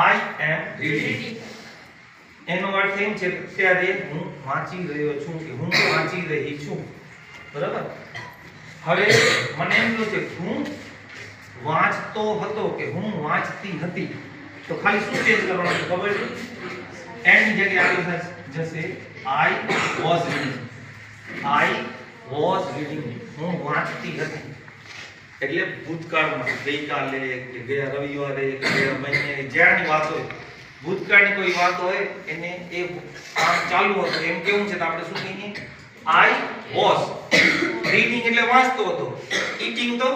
I am reading. એનો અર્થ એમ છે કે અત્યારે હું વાંચી રહ્યો છું કે હું વાંચી રહી છું. બરાબર. હવે મને એમ કહ્યું છે હું વાંચતો હતો કે હું વાંચતી હતી, તો ખાલી શું ચેન્જ કરવાનું છે ખબર છે? એન્ડ ની જગ્યાએ આવી જશે I was reading. I was reading. હું વાંચતી હતી. એટલે ભૂતકાળમાં ગઈકાલે કે ગયા રવિવારે કે ગયા મહિને જ્યાંની વાત હોય, ભૂતકાળની કોઈ વાત હોય એને એ કામ ચાલુ હતું એમ કેવું છે તો આપણે શું કહીએ? આઈ વોઝ રીડિંગ એટલે વાંચતો હતો, ઈટિંગ તો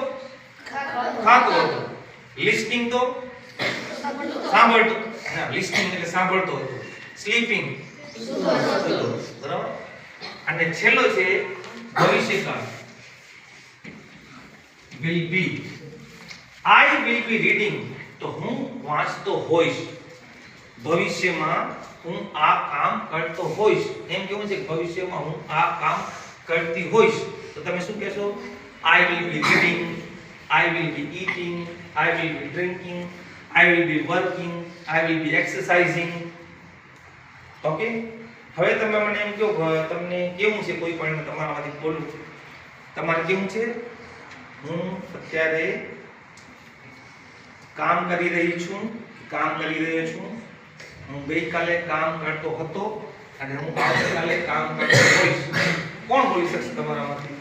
ખાતો હતો, લિસનિંગ તો સાંભળતો, હા લિસનિંગ એટલે સાંભળતો હતો, સ્લીપિંગ બરાબર. અને છેલ્લો છે ભવિષ્યકાળ. will be. I will be reading. તો હું વાંચતો હોઈશ. ભવિષ્યમાં હું આ કામ કરતો હોઈશ. એમ કેવું છે કે ભવિષ્યમાં હું આ કામ કરતી હોઈશ. તો તમે શું કહેશો? I will be reading, I will be eating, I will be drinking, I will be working, I will be exercising. Okay. હવે તમે મને એમ કહો તમને કેવું છે કોઈ પણ તમારામાંથી બોલું તમારે કેવું છે? હું અત્યારે કામ કરી રહી છું, કામ કરી રહ્યો છું. હું ગઈકાલે કામ કરતો હતો અને હું આવતીકાલે કામ કરતો હોઈશ. કોણ બોલી શકશે તમારામાંથી?